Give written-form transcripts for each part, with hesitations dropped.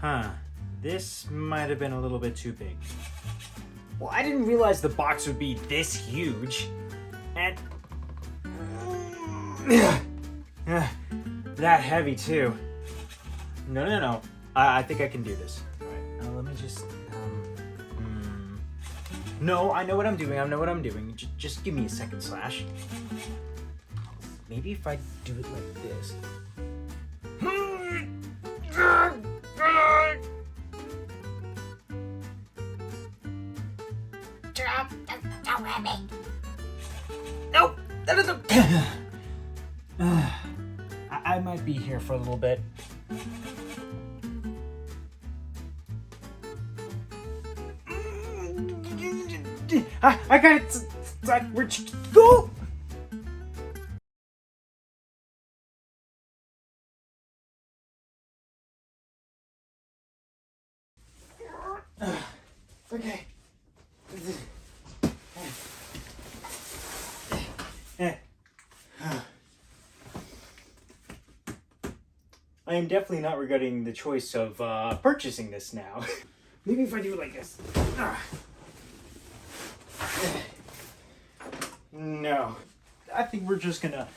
Huh. This might have been a little bit too big. Well, I didn't realize the box would be this huge. And... that heavy, too. No. I think I can do this. Alright, let me just... No, I know what I'm doing. Just give me a second, Slash. Maybe if I do it like this. Don't hit me. Nope. I might be here for a little bit. I got it. Where'd you go? Okay. I am definitely not regretting the choice of purchasing this now. Maybe if I do it like this. No. I think we're just gonna...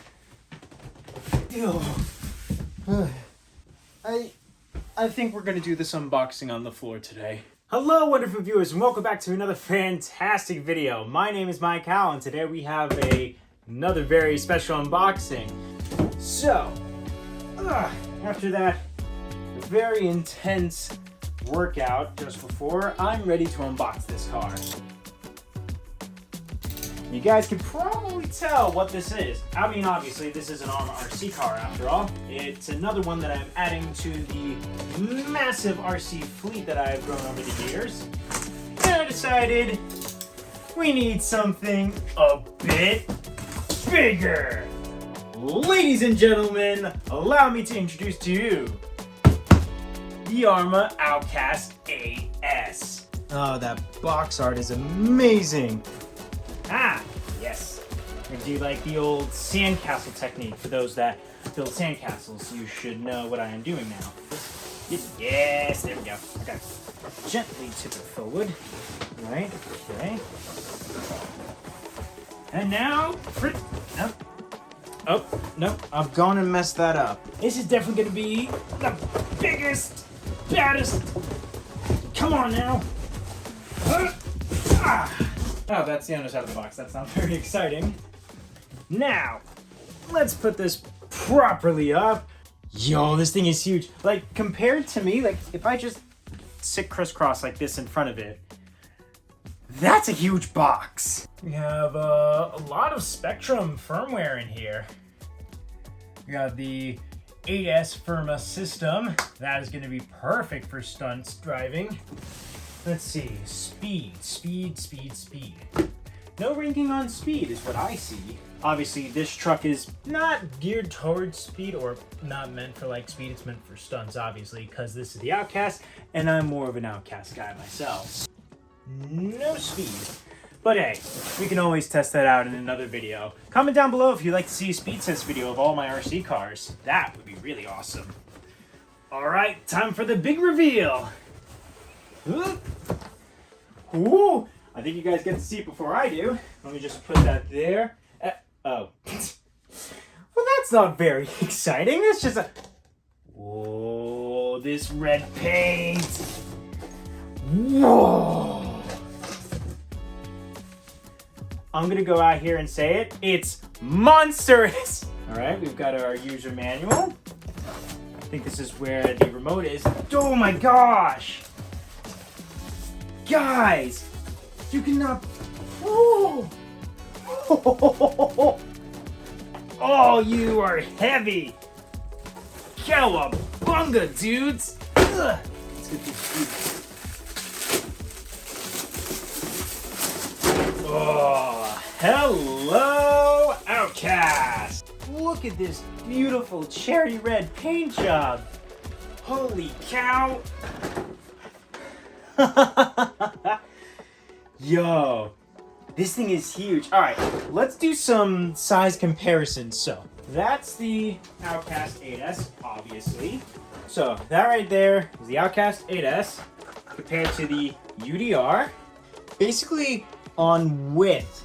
I think we're gonna do this unboxing on the floor today. Hello, wonderful viewers, and welcome back to another fantastic video. My name is Mike Howell, and today we have another very special unboxing. So, after that very intense workout just before, I'm ready to unbox this car. You guys can probably tell what this is. I mean, obviously, this is an Arrma RC car after all. It's another one that I'm adding to the massive RC fleet that I've grown over the years. And I decided we need something a bit bigger. Ladies and gentlemen, allow me to introduce to you the Arrma Outcast AS. Oh, that box art is amazing. Ah, yes. I do like the old sandcastle technique. For those that build sandcastles, you should know what I am doing now. Yes, there we go. Okay. Gently tip it forward. Right, okay. And now, nope. Oh, no, I'm gonna mess that up. This is definitely gonna be the biggest, baddest. Come on now. Oh, that's the underside of the box. That's not very exciting. Now, let's put this properly up. Yo, this thing is huge. Like, compared to me, like, if I just sit crisscross like this in front of it, that's a huge box. We have a lot of Spectrum firmware in here. We got the 8S Arrma system. That is going to be perfect for stunts driving. Let's see, speed. No ranking on speed is what I see. Obviously, this truck is not geared towards speed or not meant for like speed. It's meant for stunts, obviously, because this is the Outcast, and I'm more of an Outcast guy myself. No speed. But hey, we can always test that out in another video. Comment down below if you'd like to see a speed test video of all my RC cars. That would be really awesome. Alright, time for the big reveal. Ooh, I think you guys get to see it before I do. Let me just put that there. Oh. Well, that's not very exciting. It's just a... Whoa, this red paint. Whoa. I'm gonna go out here and say it. It's monstrous. All right, we've got our user manual. I think this is where the remote is. Oh my gosh. Guys, you cannot... Oh, oh, you are heavy. Cowabunga, dudes. Ugh. Let's get this. Oh, hello, Outcast. Look at this beautiful cherry red paint job. Holy cow. Yo, this thing is huge. All right, let's do some size comparisons. So that's the Outcast 8S, obviously. So that right there is the Outcast 8S compared to the UDR. Basically, on width,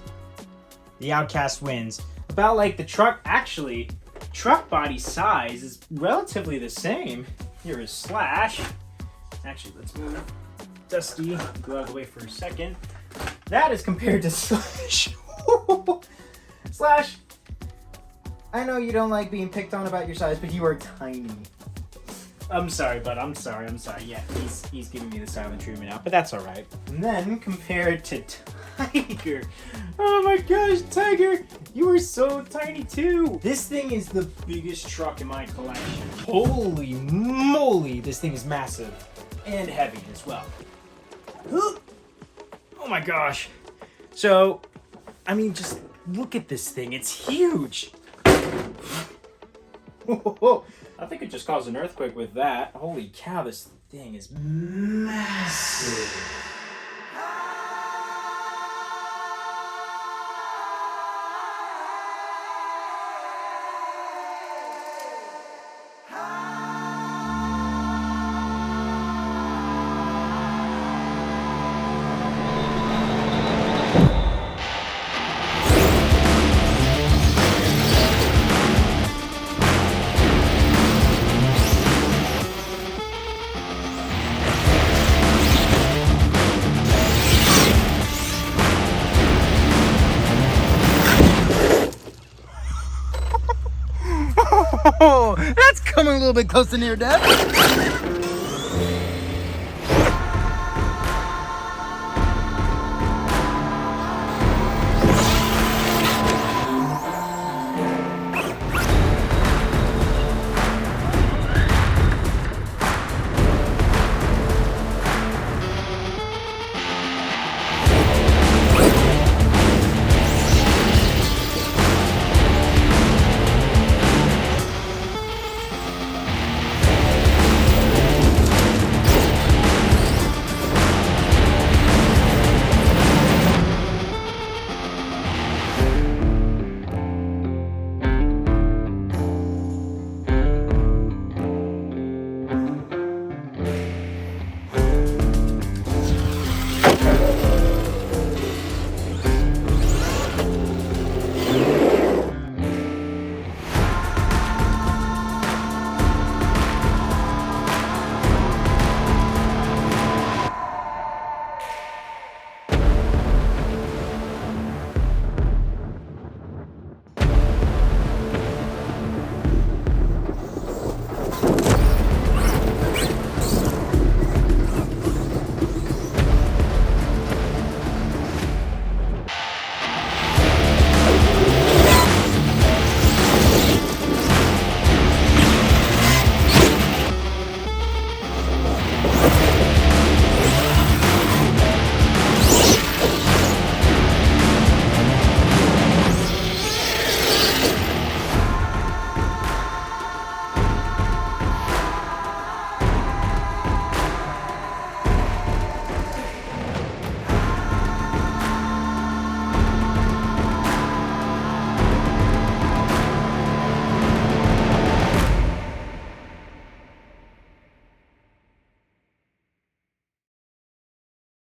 the Outcast wins. About like the truck, actually, truck body size is relatively the same. Here is Slash. Actually, let's move Dusty, go out of the way for a second. That is compared to Slash. Slash, I know you don't like being picked on about your size, but you are tiny. I'm sorry, bud. I'm sorry. Yeah, he's giving me the silent treatment now, but that's all right. And then compared to Tiger, oh my gosh, Tiger, you are so tiny too. This thing is the biggest truck in my collection. Holy moly, this thing is massive and heavy as well. Oh my gosh. So, I mean, just look at this thing. It's huge. I think it just caused an earthquake with that. Holy cow, this thing is massive. Oh, that's coming a little bit close to near death.